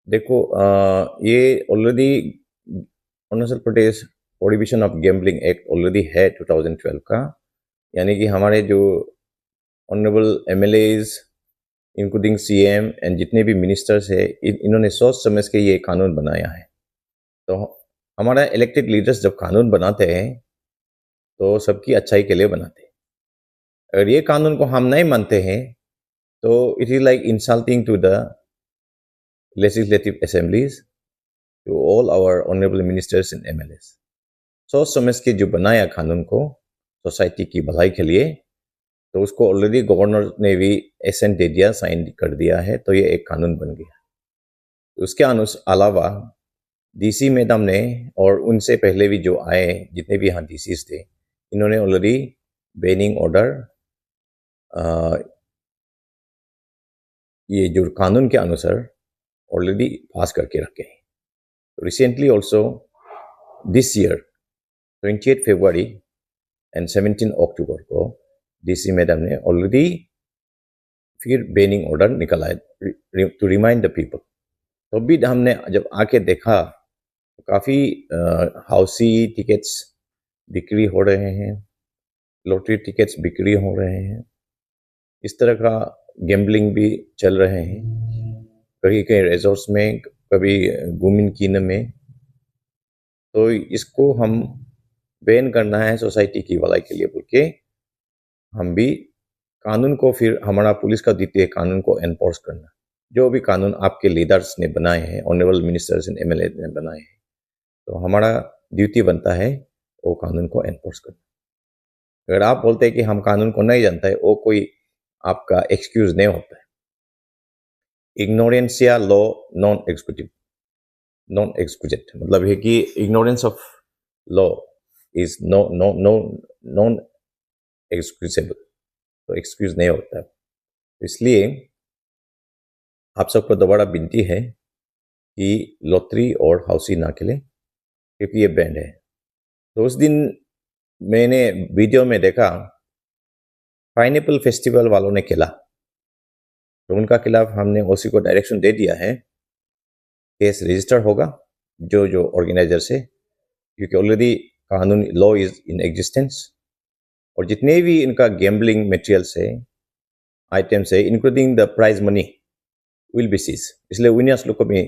देखो ये already Arunachal Pradesh prohibition of gambling act already है 2012 का। यानी कि हमारे जो honourable MLAs including CM and जितने भी मिनिस्टर्स है इन्होंने सोच समझ के ये कानून बनाया है। तो हमारा इलेक्टेड लीडर्स जब कानून बनाते हैं तो सबकी अच्छाई के लिए बनाते हैं। अगर ये कानून को हम नहीं मानते हैं तो it is like insulting to the legislative assemblies, to all our honourable ministers and MLAs. सोच समझ के जो बनाया कानून को सोसाइटी की भलाई के लिए, तो उसको ऑलरेडी गवर्नर ने भी एसेंट दे दिया, साइन कर दिया है, तो ये एक कानून बन गया। उसके अलावा डीसी मैडम ने और उनसे पहले भी जो आए जितने भी यहाँ डीसीज थे, इन्होंने ऑलरेडी बैनिंग ऑर्डर ये जो कानून के अनुसार ऑलरेडी पास करके रखे हैं। Recently also this year 28 February and 17 अक्टूबर को डीसी मैडम ने ऑलरेडी फिर बैनिंग ऑर्डर निकाला है टू रिमाइंड द पीपल। तो भी हमने जब आके देखा तो काफ़ी हाउसी टिकट्स बिक्री हो रहे हैं, लॉटरी टिकट्स बिक्री हो रहे हैं, इस तरह का गैम्बलिंग भी चल रहे हैं, कहीं कहीं रिजॉर्ट्स में, कभी गुमिन कीन में। तो इसको हम बैन करना है सोसाइटी की भलाई के लिए बोल के हम भी कानून को फिर हमारा पुलिस का द्वितीय कानून को एनफोर्स करना। जो भी कानून आपके लीडर्स ने बनाए हैं, ऑनरेबल मिनिस्टर्स एंड एमएलए ने बनाए हैं, तो हमारा ड्यूटी बनता है वो कानून को एनफोर्स करना। अगर आप बोलते हैं कि हम कानून को नहीं जानते, वो कोई आपका एक्सक्यूज नहीं होता है। इग्नोरेंसिया लॉ नॉन एक्सक्यूजेट मतलब है कि ignorance of law is non excusable, तो एक्सक्यूज नहीं होता है। इसलिए आप सबको दोबारा विनती है कि लॉटरी और हाउसी ना खेलें, क्योंकि ये बैंड है। तो उस दिन मैंने वीडियो में देखा पाइनएप्पल फेस्टिवल वालों ने खेला, तो उनका खिलाफ हमने ओसी को डायरेक्शन दे दिया है, केस रजिस्टर होगा जो ऑर्गेनाइजर से, क्योंकि ऑलरेडी कानून लॉ इज इन एग्जिस्टेंस। और जितने भी इनका गैम्बलिंग मटेरियल्स है, आइटम्स है, including the prize money will be seize. इसलिए विनर्स लोग को भी,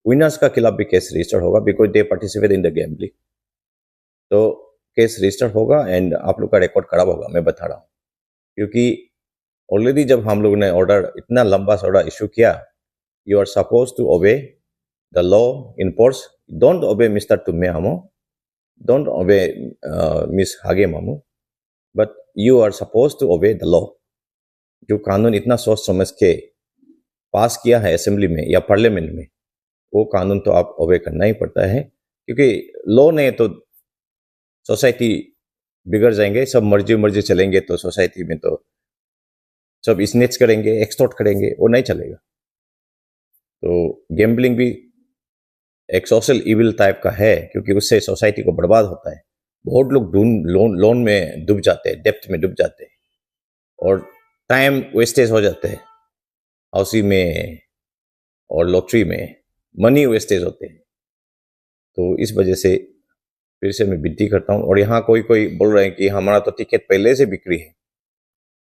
विनर्स का खिलाफ भी केस रजिस्टर होगा, because they participate in the gambling. तो केस रजिस्टर होगा एंड आप लोग का रिकॉर्ड खराब होगा, मैं बता रहा हूँ। क्योंकि ऑलरेडी जब हम लोग ने ऑर्डर इतना लंबा सा ऑर्डर इशू किया, you are suppose to obey the law in force, don't obey mister तुम्मे हमो, डोंट ओबे मिस हागे मामू, but you are suppose to obey the law. जो कानून इतना सोच समझ के पास किया है असेंबली में या पार्लियामेंट में, वो कानून तो आप ओबे करना ही पड़ता है, क्योंकि लॉ ने तो सोसाइटी बिगड़ जाएंगे, सब मर्जी चलेंगे तो सोसाइटी में तो सब स्नेच करेंगे, एक्सटॉर्ट करेंगे, वो नहीं चलेगा। तो गैम्बलिंग भी एक सोशल इविल टाइप का है, क्योंकि उससे सोसाइटी को बर्बाद होता है। बहुत लोग लोन में डूब जाते हैं, डेप्थ में डूब जाते हैं, और टाइम वेस्टेज हो जाते हैं हाउसी में और लॉटरी में, मनी वेस्टेज होते हैं। तो इस वजह से फिर से मैं विनती करता हूँ। और यहाँ कोई बोल रहे हैं कि हमारा तो टिकट पहले से बिक्री है।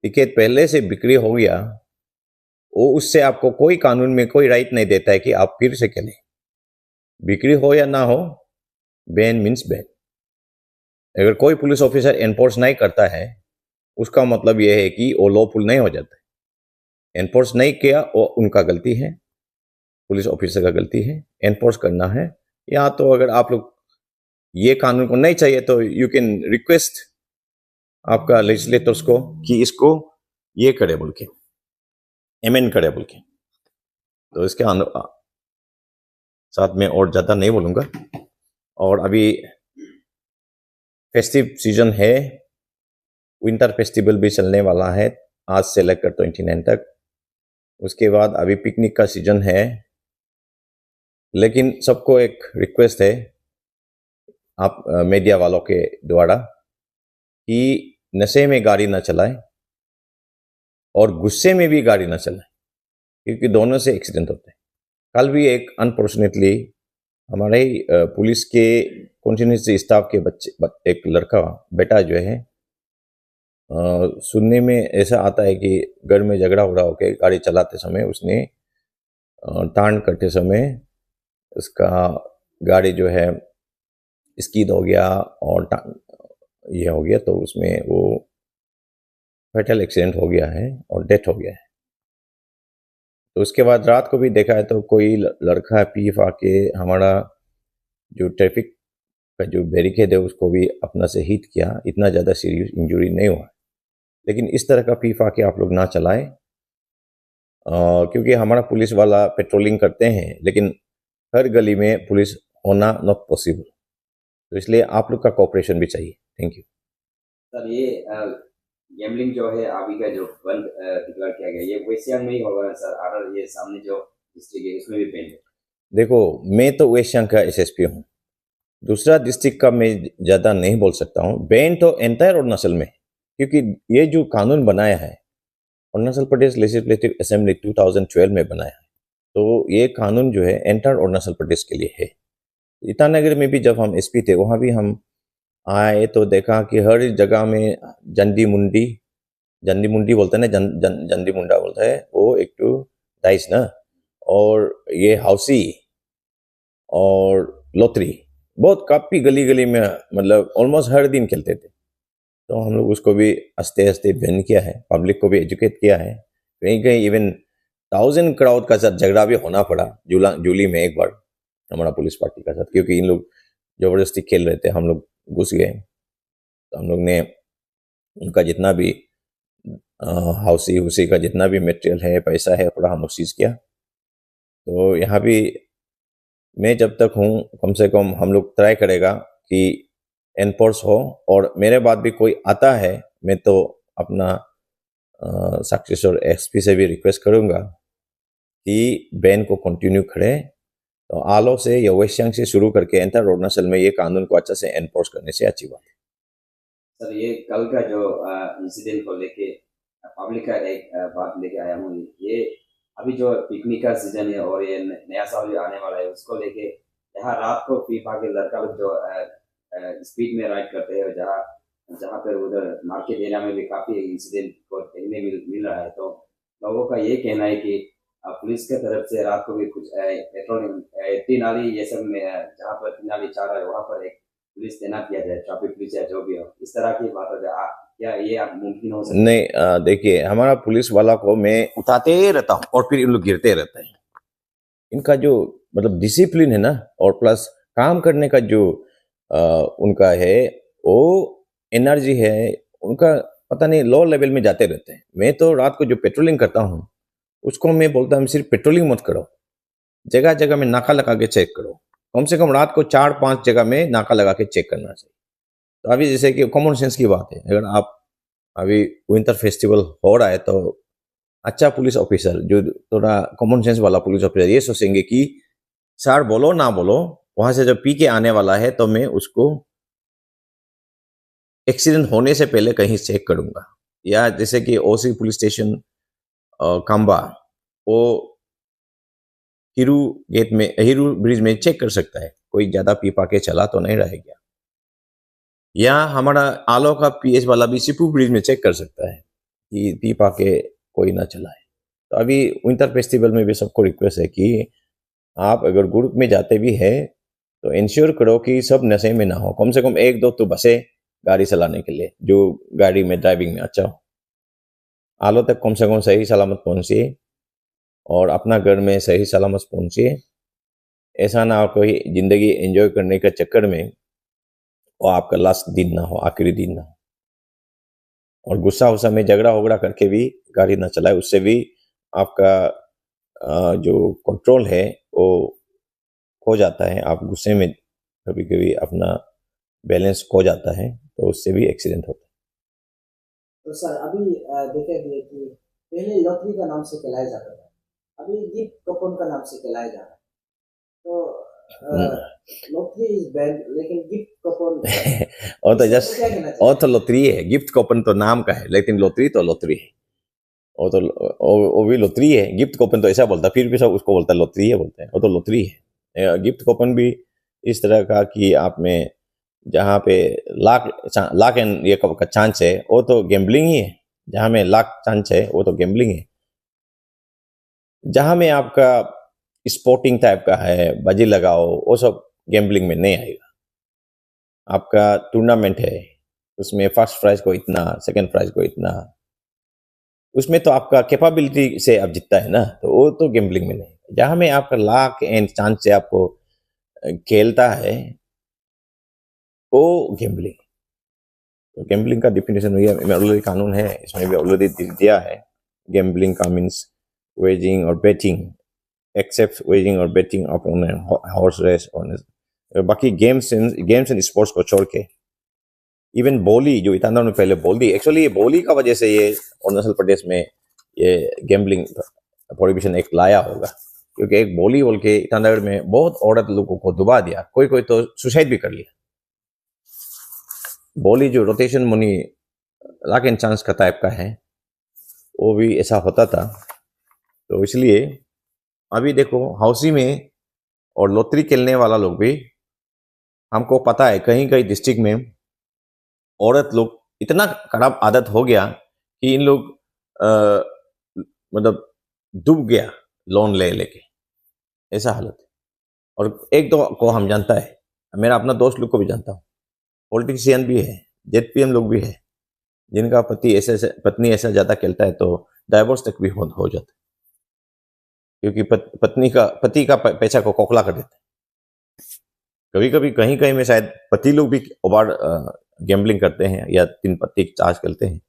टिकट पहले से बिक्री हो गया, वो उससे आपको कोई कानून में कोई राइट नहीं देता है कि आप फिर से खेलें। बिक्री हो या ना हो, बैन मीन्स बैन। अगर कोई पुलिस ऑफिसर एनफोर्स नहीं करता है, उसका मतलब यह है कि वो लॉफुल नहीं हो जाता है। एनफोर्स नहीं किया वो उनका गलती है, पुलिस ऑफिसर का गलती है, एनफोर्स करना है। या तो अगर आप लोग ये कानून को नहीं चाहिए तो यू कैन रिक्वेस्ट आपका लेजिस्लेटर्स को कि इसको ये करे बोल के, एमेंड करे बोल के। तो इसके साथ में और ज़्यादा नहीं बोलूँगा। और अभी फेस्टिव सीजन है, विंटर फेस्टिवल भी चलने वाला है आज से लेकर 29 तक। उसके बाद अभी पिकनिक का सीजन है। लेकिन सबको एक रिक्वेस्ट है आप मीडिया वालों के द्वारा कि नशे में गाड़ी ना चलाएं और गुस्से में भी गाड़ी ना चलाएं, क्योंकि दोनों से एक्सीडेंट होते हैं। कल भी एक अनफॉर्चुनेटली हमारे ही पुलिस के कंटिन्यूस स्टाफ के एक लड़का बेटा जो है, सुनने में ऐसा आता है कि घर में झगड़ा हो रहा होके गाड़ी चलाते समय उसने टर्न करते समय उसका गाड़ी जो है स्कीड हो गया और ये हो गया, तो उसमें वो फैटल एक्सीडेंट हो गया है और डेथ हो गया है। तो उसके बाद रात को भी देखा है तो कोई लड़का पी फा के हमारा जो ट्रैफिक का जो बैरिकेड है उसको भी अपना से हिट किया। इतना ज़्यादा सीरियस इंजरी नहीं हुआ, लेकिन इस तरह का पी फा के आप लोग ना चलाएं, क्योंकि हमारा पुलिस वाला पेट्रोलिंग करते हैं लेकिन हर गली में पुलिस होना नॉट पॉसिबल, तो इसलिए आप लोग का कोऑपरेशन भी चाहिए। Thank you sir. ये गैम्बलिंग जो है अभी का जो बंद डिक्लेयर किया गया, ये वेस्ट सियांग में ही होगा सर? अगर ये सामने जो डिस्ट्रिक्ट है उसमें भी बैन है? देखो, मैं तो वेस्ट सियांग का एसएसपी हूँ, दूसरा डिस्ट्रिक्ट का मैं ज़्यादा नहीं बोल सकता हूँ। बैन तो एंटायर अरुणाचल में, क्योंकि ये जो कानून बनाया है अरुणाचल प्रदेश लेजिस्लेटिव असेंबली 2012 में बनाया है, तो ये कानून जो है एंटायर अरुणाचल प्रदेश के लिए है। ईटानगर में भी जब हम एसपी थे वहाँ भी हम आए तो देखा कि हर जगह में जंदी मुंडी बोलते हैं ना, जंदी मुंडा बोलता है वो, एक तो डाइस ना, और ये हाउसी और लोतरी बहुत काफी गली गली में, मतलब ऑलमोस्ट हर दिन खेलते थे। तो हम लोग उसको भी आस्ते आस्ते बैन किया है, पब्लिक को भी एजुकेट किया है। कहीं कहीं इवन 1000 क्राउड का साथ झगड़ा भी होना पड़ा जूली में एक बार हमारा पुलिस पार्टी का साथ, क्योंकि इन लोग जबरदस्ती खेल रहे थे, हम लोग घुस गए। तो हम लोग ने उनका जितना भी हाउसी हुसी का जितना भी मटेरियल है, पैसा है, पूरा हम लोग सीज किया। तो यहाँ भी मैं जब तक हूँ कम से कम हम लोग ट्राई करेगा कि एनफोर्स हो, और मेरे बाद भी कोई आता है मैं तो अपना सक्सेसर एसपी से भी रिक्वेस्ट करूँगा कि बैन को कंटिन्यू करें। तो आलो से या वेस्ट सियांग से शुरू करके एंटायर अरुणाचल में ये कानून को अच्छा से एनफोर्स करने से अच्छी बात है। सर, ये कल का जो इंसिडेंट को लेके पब्लिक का एक बात लेके आया हूँ। ये अभी जो पिकनिक का सीजन है और ये नया साल जो आने वाला है उसको लेके यहाँ रात को फीफा के लड़का लोग जो स्पीड में राइड करते हैं, जहाँ पर उधर मार्केट एरिया में भी काफी इंसिडेंट को देखने मिल रहा है। तो लोगों का ये कहना है कि पुलिस के तरफ से रात को भी कुछ पेट्रोलिंग, तीन नाली ये सब में जहाँ पर तीन नाली चाह रहा है वहाँ पर एक पुलिस तैनात किया जाए, ट्रैफिक पुलिस या जो भी हो, इस तरह की बात हो जाए, क्या ये आप मुमकिन हो सकता है? नहीं, देखिए हमारा पुलिस वाला को मैं उठाते रहता हूँ और फिर इन लोग गिरते रहते हैं। इनका जो मतलब डिसिप्लिन है ना, और प्लस काम करने का जो उनका है वो एनर्जी है उनका, पता नहीं लो लेवल में जाते रहते हैं। मैं तो रात को जो पेट्रोलिंग करता हूँ उसको मैं बोलता हूँ सिर्फ पेट्रोलिंग मत करो, जगह जगह में नाका लगा के चेक करो। कम से कम रात को 4-5 जगह में नाका लगा के चेक करना चाहिए। तो अभी जैसे कि कॉमन सेंस की बात है, अगर आप अभी विंटर फेस्टिवल हो रहा है तो अच्छा पुलिस ऑफिसर जो थोड़ा कॉमन सेंस वाला पुलिस ऑफिसर ये सोचेंगे कि सर बोलो ना बोलो, वहां से जब पी के आने वाला है तो मैं उसको एक्सीडेंट होने से पहले कहीं चेक करूंगा। या जैसे कि ओसी पुलिस स्टेशन काम्बा, वो हीरू ब्रिज में चेक कर सकता है कोई ज्यादा पी पा के चला तो नहीं रहेगा। या हमारा आलो का पीएच वाला भी सिपू ब्रिज में चेक कर सकता है कि पी पा के कोई ना चलाए। तो अभी विंटर फेस्टिवल में भी सबको रिक्वेस्ट है कि आप अगर ग्रुप में जाते भी है तो इंश्योर करो कि सब नशे में ना हो, कम से कम 1-2 तो बसे गाड़ी चलाने के लिए जो गाड़ी में ड्राइविंग में अच्छा हो। आलो तक कम से कम सही सलामत पहुंचिए और अपना घर में सही सलामत पहुंचिए। ऐसा ना हो कोई जिंदगी एंजॉय करने के चक्कर में वो आपका लास्ट दिन ना हो, आखिरी दिन ना हो। और गुस्सा उस्सा में झगड़ा वगड़ा करके भी गाड़ी ना चलाए, उससे भी आपका जो कंट्रोल है वो खो जाता है। आप गुस्से में कभी कभी अपना बैलेंस खो जाता है तो उससे भी एक्सीडेंट होता है। तो सर अभी देखा गया कि पहले लॉटरी का नाम से खिलाया जाता था, अभी गिफ्ट कूपन का नाम से खिलाया जा रहा है। तो लॉटरी इज बैड लेकिन गिफ्ट कूपन और तो जस्ट और तो लॉटरी है, गिफ्ट कूपन तो नाम का है लेकिन लॉटरी तो लॉटरी है। वो भी लॉटरी है। गिफ्ट कूपन तो ऐसा बोलता, फिर भी सब उसको बोलता है लॉटरी है, बोलते हैं वो तो लॉटरी है। गिफ्ट कूपन भी इस तरह का कि आप में जहाँ पे लाख एंड ये का चांस है वो तो गैम्बलिंग ही है। जहाँ में लाख चांस है वो तो गैम्बलिंग है। जहाँ में आपका स्पोर्टिंग टाइप का है, बाजी लगाओ, वो सब गैम्बलिंग में नहीं आएगा। आपका टूर्नामेंट है, उसमें फर्स्ट प्राइज को इतना, सेकंड प्राइज को इतना, उसमें तो आपका कैपेबिलिटी से आप जीतता है ना, तो वो तो गैम्बलिंग में नहीं। जहाँ में आपका लाख एंड चांस से आपको खेलता है वो गैम्बलिंग। तो गैम्बलिंग का डिफिनेशन में ऑलरेडी कानून है, इसमें भी ऑलरेडी दिया है। गैम्बलिंग का मीन्स वेजिंग और बेटिंग, एक्सेप्ट वेजिंग और बेटिंग ऑन हॉर्स रेस, बाकी गेम्स एंड स्पोर्ट्स को छोड़ के। इवन बोली जो ईटानगर में पहले बोल दी, एक्चुअली ये बोली का वजह से ये अरुणाचल प्रदेश में ये गैम्बलिंग प्रोहिबिशन एक्ट लाया होगा, क्योंकि एक बोली बोल के ईटानगर में बहुत औरत लोगों को डुबा दिया, कोई तो सुसाइड भी कर लिया। बोली जो rotation money lakh and chance का टाइप का है, वो भी ऐसा होता था। तो इसलिए अभी देखो हाउसी में और लॉटरी खेलने वाला लोग भी, हमको पता है कहीं कहीं डिस्ट्रिक्ट में औरत लोग इतना खराब आदत हो गया कि इन लोग मतलब डूब गया लोन ले लेके, ऐसा हालत है। और एक दो को हम जानता है, मेरा अपना दोस्त लोग को भी जानता हूँ, पॉलिटिशियन भी है, जेडपीएम लोग भी है, जिनका पत्नी ऐसा ज्यादा खेलता है तो डाइवोर्स तक भी हो जाता है, क्योंकि पति का पैसा को खोखला कर देता है। कभी कभी कहीं कहीं में शायद पति लोग भी ओवर गैम्बलिंग करते हैं या 3 पत्ती चार्ज करते हैं,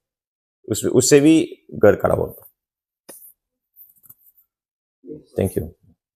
उससे भी घर खराब होता है। Thank you.